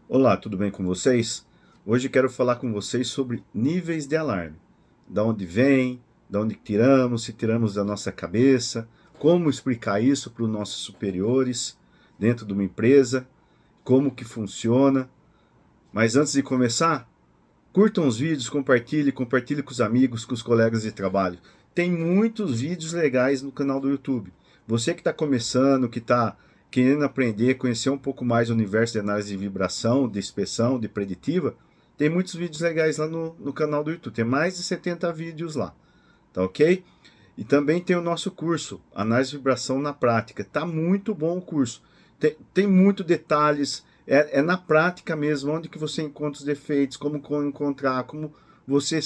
Olá, tudo bem com vocês? Hoje quero falar com vocês sobre níveis de alarme. Da onde vem, da onde tiramos, se tiramos da nossa cabeça, como explicar isso para os nossos superiores dentro de uma empresa, como que funciona. Mas antes de começar, curtam os vídeos, compartilhe com os amigos, com os colegas de trabalho. Tem muitos vídeos legais no canal do YouTube. Você que está começando, que está querendo aprender, conhecer um pouco mais o universo de análise de vibração, de inspeção, de preditiva, tem muitos vídeos legais lá no canal do YouTube. Tem mais de 70 vídeos lá, tá ok? E também tem o nosso curso, Análise de Vibração na Prática. Tá muito bom o curso. Tem muito detalhes, é na prática mesmo, onde que você encontra os defeitos, como encontrar, como você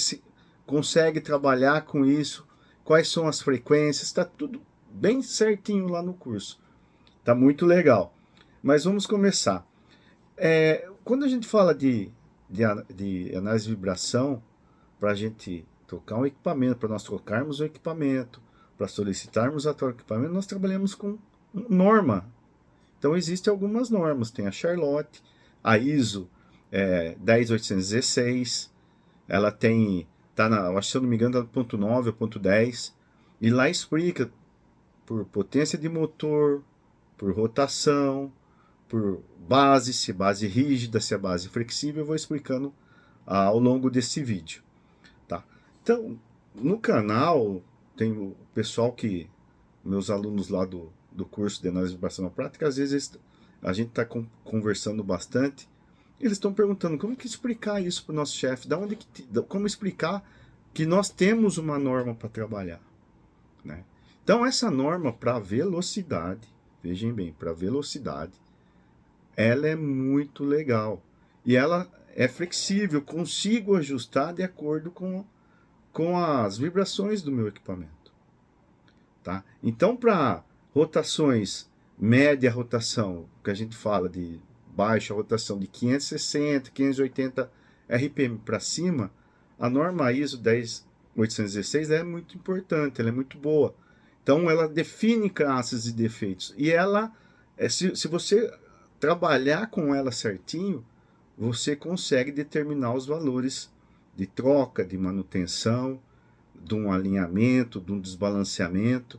consegue trabalhar com isso, quais são as frequências, está tudo bem certinho lá no curso. Tá muito legal. Mas vamos começar. Quando a gente fala de análise de vibração, para a gente trocar um equipamento, para nós trocarmos o equipamento, para solicitarmos a troca do equipamento, nós trabalhamos com norma. Então existem algumas normas, tem a Charlotte, a ISO 10816, ela tem, tá na, acho que se eu não me engano, tá no ponto 9 ou ponto 10, e lá explica por potência de motor, por rotação, por base, se base rígida, se é base flexível, eu vou explicando ao longo desse vídeo. Tá? Então, no canal, tem o pessoal que, meus alunos lá do curso de análise de vibração na prática, às vezes a gente está conversando bastante, eles estão perguntando como que explicar isso para o nosso chefe, como explicar que nós temos uma norma para trabalhar. Né? Então, essa norma para velocidade, vejam bem, para velocidade, ela é muito legal. E ela é flexível, consigo ajustar de acordo com as vibrações do meu equipamento. Tá? Então, para rotações, média rotação, que a gente fala de baixa rotação de 560, 580 RPM para cima, a norma ISO 10816 é muito importante, ela é muito boa. Então, ela define classes e defeitos. E ela, se você trabalhar com ela certinho, você consegue determinar os valores de troca, de manutenção, de um alinhamento, de um desbalanceamento.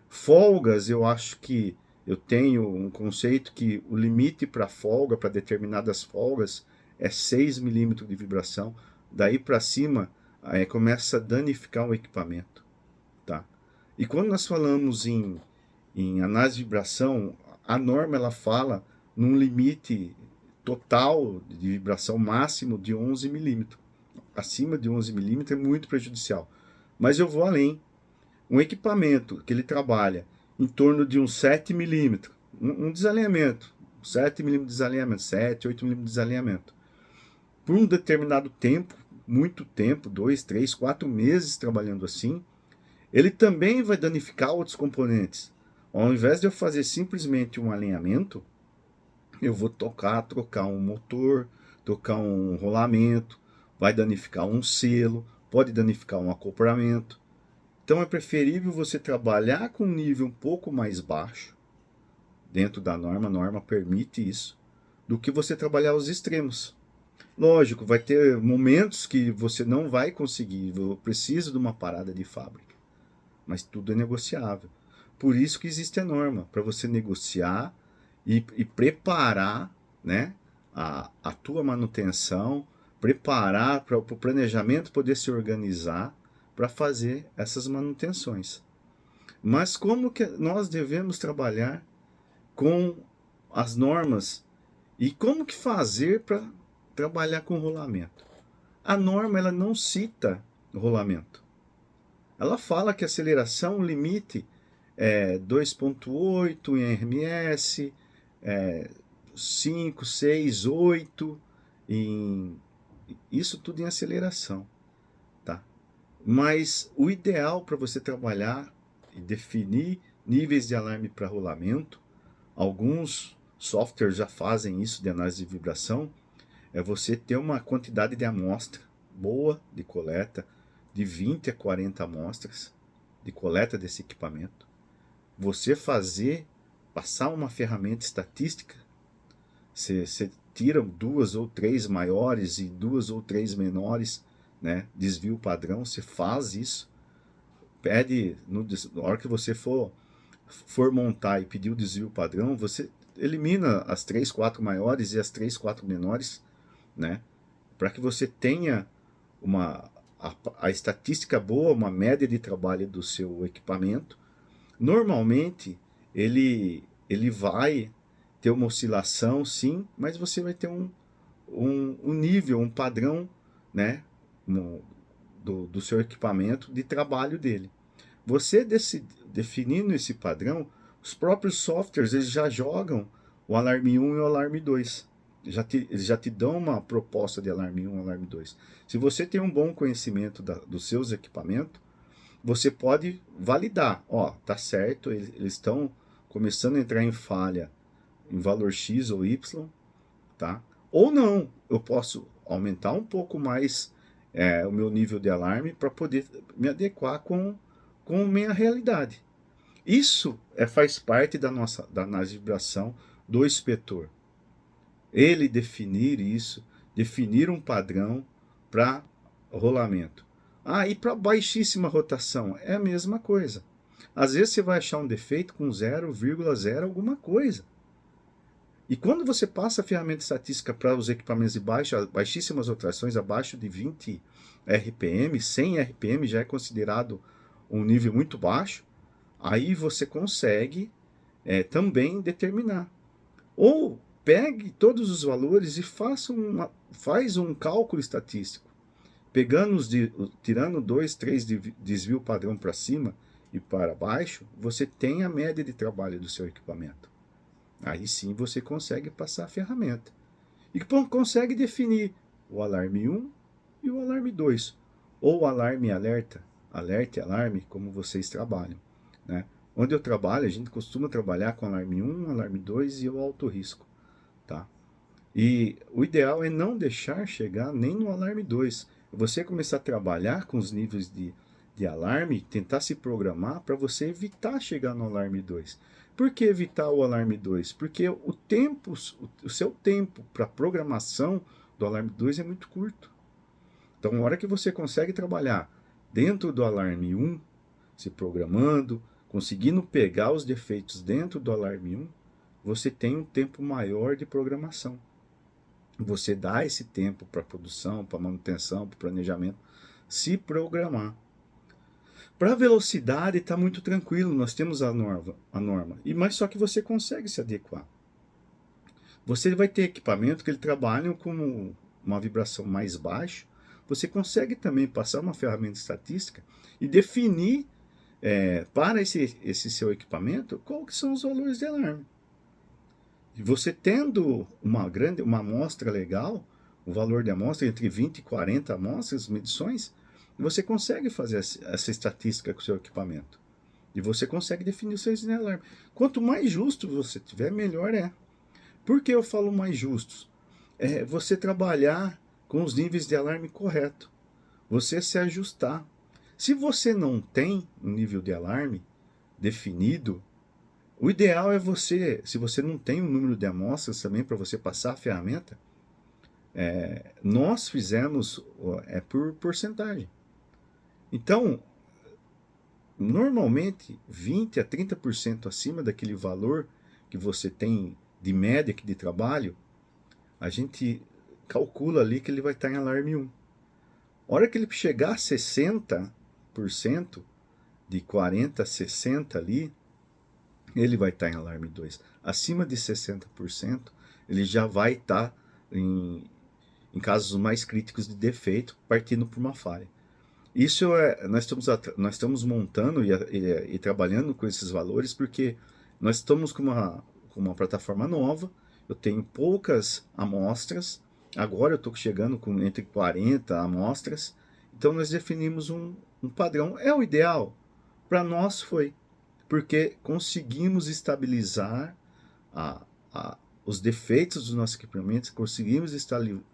Folgas, eu acho que eu tenho um conceito que o limite para folga, para determinadas folgas, é 6 milímetros de vibração. Daí para cima, começa a danificar o equipamento. Tá? E quando nós falamos em análise de vibração, a norma ela fala num limite total de vibração máximo de 11 milímetros. Acima de 11 milímetros é muito prejudicial. Mas eu vou além. Um equipamento que ele trabalha em torno de uns 7 milímetros, um desalinhamento, 7 milímetros de desalinhamento, 7, 8 milímetros de desalinhamento, por um determinado tempo, muito tempo, 2, 3, 4 meses trabalhando assim, ele também vai danificar outros componentes. Ao invés de eu fazer simplesmente um alinhamento, eu vou trocar um motor, trocar um rolamento, vai danificar um selo, pode danificar um acoplamento. Então é preferível você trabalhar com um nível um pouco mais baixo, dentro da norma, a norma permite isso, do que você trabalhar os extremos. Lógico, vai ter momentos que você não vai conseguir, precisa de uma parada de fábrica, mas tudo é negociável. Por isso que existe a norma, para você negociar e preparar, né, a tua manutenção, preparar para o planejamento poder se organizar para fazer essas manutenções. Mas como que nós devemos trabalhar com as normas e como que fazer para trabalhar com rolamento? A norma ela não cita rolamento. Ela fala que a aceleração limite é 2,8 em RMS, 5, 6, 8, isso tudo em aceleração. Tá? Mas o ideal para você trabalhar e definir níveis de alarme para rolamento, alguns softwares já fazem isso de análise de vibração, é você ter uma quantidade de amostra boa de coleta, de 20 a 40 amostras de coleta desse equipamento. Você passar uma ferramenta estatística, você tira 2 ou 3 maiores e 2 ou 3 menores, né? Desvio padrão, você faz isso. Pede, na hora que você for montar e pedir o desvio padrão, você elimina as 3, 4 maiores e as 3, 4 menores, né? Para que você tenha a estatística boa, uma média de trabalho do seu equipamento. Normalmente, ele vai ter uma oscilação, sim, mas você vai ter um nível, um padrão, né, do seu equipamento de trabalho dele. Você definindo esse padrão, os próprios softwares eles já jogam o alarme 1 e o alarme 2. Eles já te dão uma proposta de alarme 1 e alarme 2. Se você tem um bom conhecimento dos seus equipamentos, você pode validar. Ó, tá certo, eles estão começando a entrar em falha em valor X ou Y, tá? Ou não, eu posso aumentar um pouco mais o meu nível de alarme para poder me adequar com minha realidade. Isso faz parte da análise de vibração do inspetor. Ele definir isso, definir um padrão para rolamento. E para baixíssima rotação é a mesma coisa. Às vezes você vai achar um defeito com 0,0 alguma coisa. E quando você passa a ferramenta estatística para os equipamentos de baixíssimas rotações, abaixo de 20 RPM, 100 RPM já é considerado um nível muito baixo, aí você consegue também determinar. Ou pegue todos os valores e faz um cálculo estatístico. Tirando 2, 3 desvio padrão para cima e para baixo, você tem a média de trabalho do seu equipamento. Aí sim você consegue passar a ferramenta. E consegue definir o alarme 1 e o alarme 2. Ou alarme e alerta e alarme, como vocês trabalham, né? Onde eu trabalho, a gente costuma trabalhar com alarme 1, alarme 2 e o alto risco, tá? E o ideal é não deixar chegar nem no alarme 2. Você começar a trabalhar com os níveis de alarme, tentar se programar para você evitar chegar no alarme 2. Por que evitar o alarme 2? Porque o seu tempo para programação do alarme 2 é muito curto. Então, na hora que você consegue trabalhar dentro do alarme 1, se programando, conseguindo pegar os defeitos dentro do alarme 1, você tem um tempo maior de programação. Você dá esse tempo para produção, para manutenção, para planejamento, se programar. Para a velocidade está muito tranquilo, nós temos a norma, mas só que você consegue se adequar. Você vai ter equipamento que ele trabalham com uma vibração mais baixa, você consegue também passar uma ferramenta estatística e definir para esse seu equipamento qual que são os valores de alarme. E você tendo uma amostra legal, o valor de amostra entre 20 e 40 amostras, medições, você consegue fazer essa estatística com o seu equipamento. E você consegue definir os seus alarmes. Quanto mais justo você tiver, melhor é. Por que eu falo mais justos? É você trabalhar com os níveis de alarme correto. Você se ajustar. Se você não tem um nível de alarme definido, o ideal é se você não tem um número de amostras também para você passar a ferramenta, nós fizemos por porcentagem. Então, normalmente 20 a 30% acima daquele valor que você tem de média de trabalho, a gente calcula ali que ele vai estar em alarme 1. A hora que ele chegar a 60%, de 40 a 60 ali, ele vai estar em alarme 2. Acima de 60%, ele já vai estar em casos mais críticos de defeito, partindo por uma falha. Isso nós estamos montando e trabalhando com esses valores porque nós estamos com uma plataforma nova, eu tenho poucas amostras, agora eu estou chegando com entre 40 amostras, então nós definimos um padrão. É o ideal? Para nós foi, porque conseguimos estabilizar os defeitos dos nossos equipamentos, conseguimos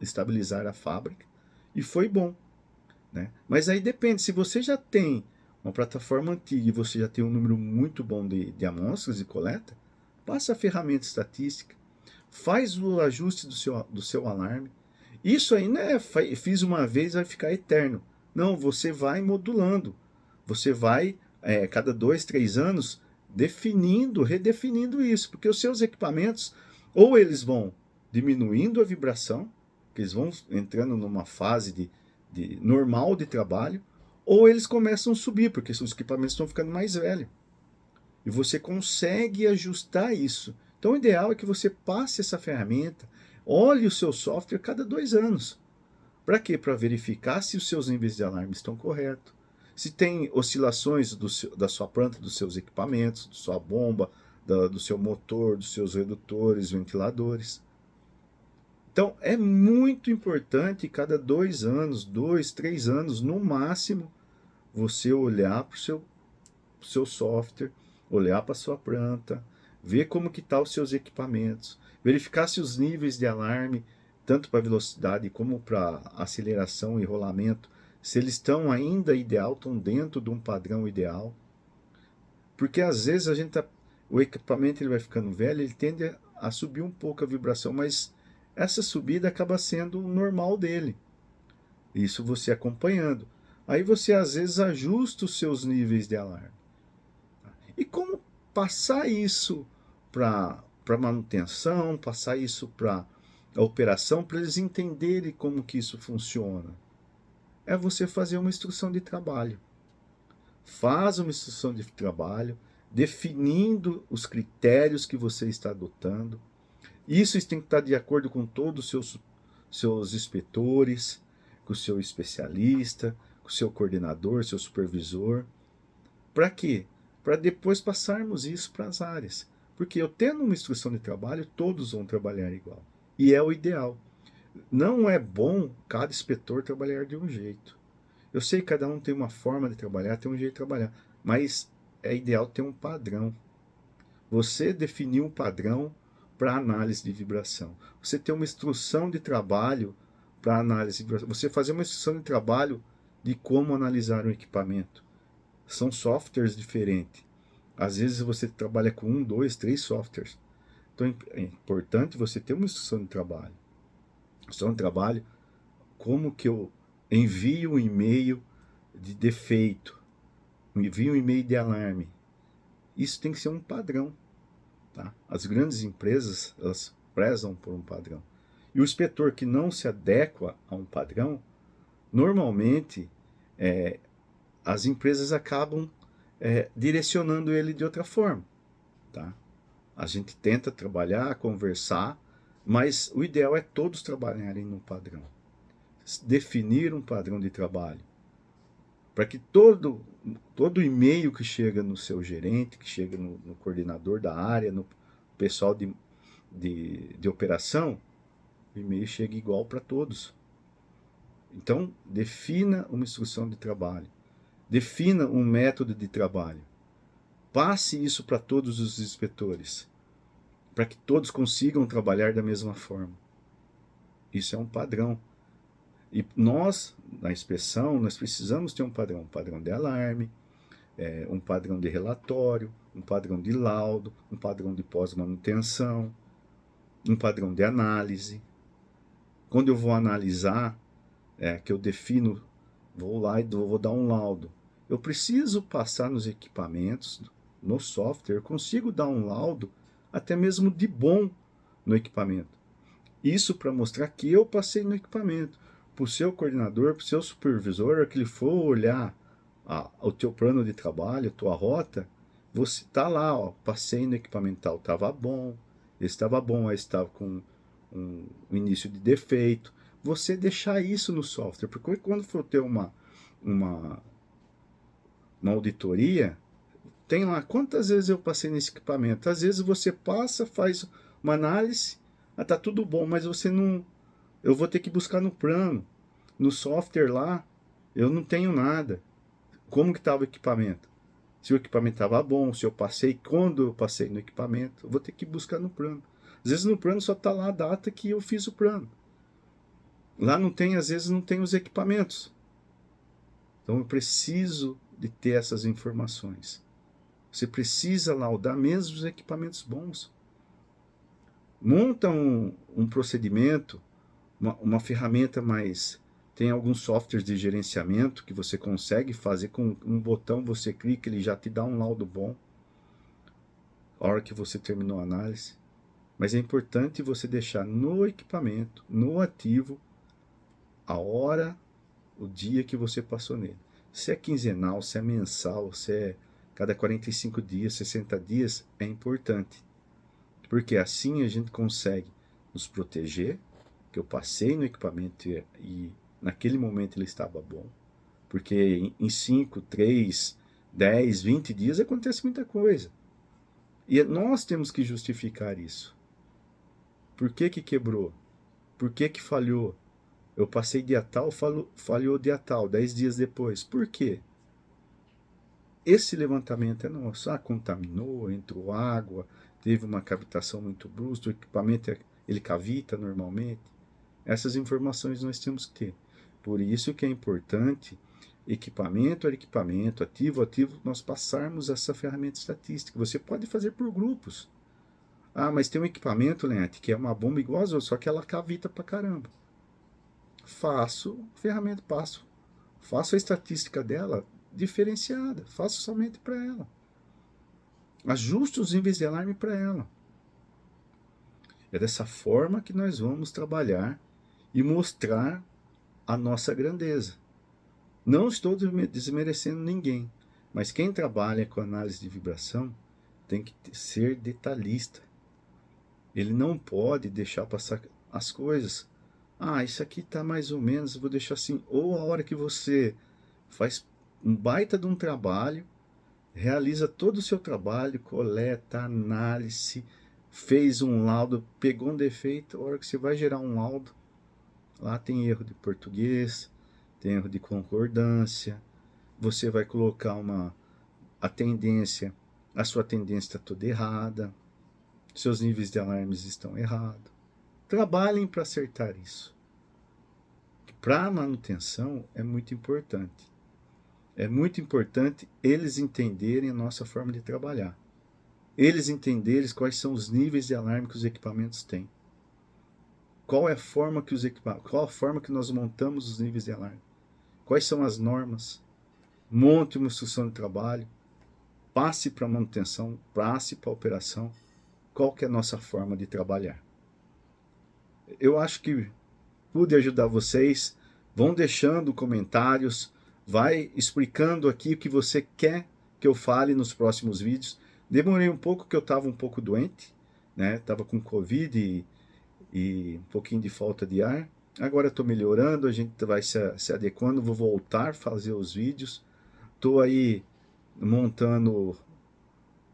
estabilizar a fábrica e foi bom. Né? Mas aí depende, se você já tem uma plataforma antiga e você já tem um número muito bom de amostras de coleta, passa a ferramenta estatística, faz o ajuste do seu alarme. Isso aí não é fiz uma vez, vai ficar eterno. Não, você vai modulando. Você vai, cada 2, 3 anos, redefinindo isso. Porque os seus equipamentos, ou eles vão diminuindo a vibração, que eles vão entrando numa fase de normal de trabalho, ou eles começam a subir, porque os equipamentos estão ficando mais velhos. E você consegue ajustar isso. Então, o ideal é que você passe essa ferramenta, olhe o seu software cada 2 anos. Para quê? Para verificar se os seus níveis de alarme estão corretos, se tem oscilações da sua planta, dos seus equipamentos, da sua bomba, do seu motor, dos seus redutores, ventiladores. Então, é muito importante cada 2 anos, 2, 3 anos, no máximo, você olhar para o seu software, olhar para a sua planta, ver como que estão os seus equipamentos, verificar se os níveis de alarme, tanto para velocidade como para aceleração e rolamento, se eles estão ainda ideal, estão dentro de um padrão ideal. Porque às vezes o equipamento ele vai ficando velho, ele tende a subir um pouco a vibração, mas essa subida acaba sendo o normal dele. Isso você acompanhando. Aí você às vezes ajusta os seus níveis de alarme. E como passar isso para manutenção, passar isso para a operação, para eles entenderem como que isso funciona? É você fazer uma instrução de trabalho. Faz uma instrução de trabalho, definindo os critérios que você está adotando. Isso tem que estar de acordo com todos os seus inspetores, com o seu especialista, com o seu coordenador, seu supervisor. Para quê? Para depois passarmos isso para as áreas. Porque eu tendo uma instrução de trabalho, todos vão trabalhar igual. E é o ideal. Não é bom cada inspetor trabalhar de um jeito. Eu sei que cada um tem uma forma de trabalhar, tem um jeito de trabalhar, mas é ideal ter um padrão. Você definir um padrão para análise de vibração. Você ter uma instrução de trabalho para análise de vibração. Você fazer uma instrução de trabalho de como analisar um equipamento. São softwares diferentes. Às vezes você trabalha com 1, 2, 3 softwares. Então é importante você ter uma instrução de trabalho. Instrução de trabalho, como que eu envio um e-mail de defeito, envio um e-mail de alarme. Isso tem que ser um padrão. Tá? As grandes empresas, elas prezam por um padrão. E o inspetor que não se adequa a um padrão, normalmente as empresas acabam direcionando ele de outra forma. Tá? A gente tenta trabalhar, conversar, mas o ideal é todos trabalharem no padrão. Definir um padrão de trabalho. Para que todo e-mail que chega no seu gerente, que chega no coordenador da área, no pessoal de operação, o e-mail chegue igual para todos. Então, defina uma instrução de trabalho. Defina um método de trabalho. Passe isso para todos os inspetores, para que todos consigam trabalhar da mesma forma. Isso é um padrão. E nós, na inspeção, nós precisamos ter um padrão de alarme, um padrão de relatório, um padrão de laudo, um padrão de pós-manutenção, um padrão de análise. Quando eu vou analisar, que eu defino, vou lá e vou dar um laudo. Eu preciso passar nos equipamentos, no software, eu consigo dar um laudo até mesmo de bom no equipamento. Isso para mostrar que eu passei no equipamento. Para o seu coordenador, para o seu supervisor, que ele for olhar o teu plano de trabalho, a tua rota, você está lá, ó, passei no equipamento tal, estava bom, aí estava com um início de defeito. Você deixar isso no software, porque quando for ter uma auditoria, tem lá quantas vezes eu passei nesse equipamento. Às vezes você passa, faz uma análise, tá tudo bom, mas você não... Eu vou ter que buscar no plano, no software lá, eu não tenho nada. Como que estava o equipamento? Se o equipamento estava bom, se eu passei, quando eu passei no equipamento, eu vou ter que buscar no plano. Às vezes no plano só está lá a data que eu fiz o plano. Lá não tem, às vezes não tem os equipamentos. Então eu preciso de ter essas informações. Você precisa laudar mesmo os equipamentos bons. Monta um procedimento, uma ferramenta mais... Tem alguns softwares de gerenciamento que você consegue fazer com um botão, você clica, ele já te dá um laudo bom a hora que você terminou a análise. Mas é importante você deixar no equipamento, no ativo, a hora, o dia que você passou nele. Se é quinzenal, se é mensal, se é cada 45 dias, 60 dias, é importante. Porque assim a gente consegue nos proteger, que eu passei no equipamento e naquele momento ele estava bom. Porque em 5, 3, 10, 20 dias acontece muita coisa. E nós temos que justificar isso. Por que que quebrou? Por que que falhou? Eu passei dia tal, falhou dia tal, 10 dias depois. Por quê? Esse levantamento é nosso. Ah, contaminou, entrou água, teve uma cavitação muito brusca, o equipamento ele cavita normalmente. Essas informações nós temos que ter. Por isso que é importante, equipamento a equipamento, ativo a ativo, nós passarmos essa ferramenta estatística. Você pode fazer por grupos. Ah, mas tem um equipamento, Leandro, que é uma bomba igual às outras, só que ela cavita pra caramba. Faço ferramenta, faço a estatística dela diferenciada, faço somente para ela. Ajuste os níveis de alarme para ela. É dessa forma que nós vamos trabalhar e mostrar a nossa grandeza. Não estou desmerecendo ninguém, mas quem trabalha com análise de vibração tem que ser detalhista. Ele não pode deixar passar as coisas. Ah, isso aqui está mais ou menos, vou deixar assim. Ou a hora que você faz um baita de um trabalho, realiza todo o seu trabalho, coleta, análise, fez um laudo, pegou um defeito, a hora que você vai gerar um laudo, lá tem erro de português, tem erro de concordância, você vai colocar a tendência, a sua tendência está toda errada, seus níveis de alarmes estão errados. Trabalhem para acertar isso. Para a manutenção é muito importante. É muito importante eles entenderem a nossa forma de trabalhar. Eles entenderem quais são os níveis de alarme que os equipamentos têm. Qual é a forma que qual a forma que nós montamos os níveis de alarme? Quais são as normas? Monte uma instrução de trabalho, passe para a manutenção, passe para a operação. Qual que é a nossa forma de trabalhar? Eu acho que pude ajudar vocês. Vão deixando comentários, vai explicando aqui o que você quer que eu fale nos próximos vídeos. Demorei um pouco, que eu estava um pouco doente, né? Estava com Covid e um pouquinho de falta de ar. Agora estou melhorando, a gente vai se adequando, vou voltar a fazer os vídeos. Estou aí montando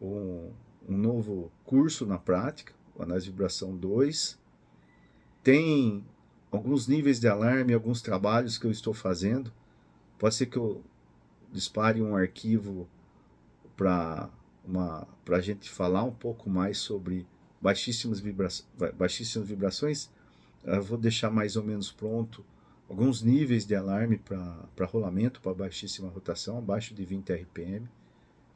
um novo curso na prática, o Análise de Vibração 2. Tem alguns níveis de alarme, alguns trabalhos que eu estou fazendo. Pode ser que eu dispare um arquivo para a gente falar um pouco mais sobre baixíssimas vibrações. Eu vou deixar mais ou menos pronto alguns níveis de alarme para rolamento, para baixíssima rotação, abaixo de 20 RPM,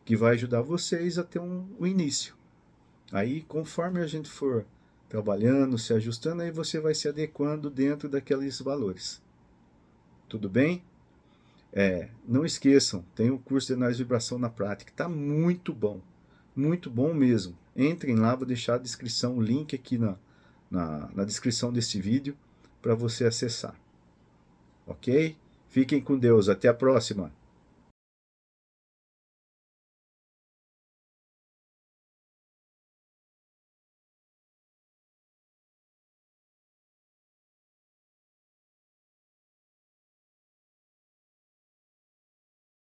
que vai ajudar vocês a ter um início. Aí, conforme a gente for trabalhando, se ajustando, aí você vai se adequando dentro daqueles valores. Tudo bem? Não esqueçam, tem o curso de análise de vibração na prática, está muito bom mesmo. Entrem lá, vou deixar a descrição, o link aqui na descrição desse vídeo para você acessar. Ok? Fiquem com Deus, até a próxima!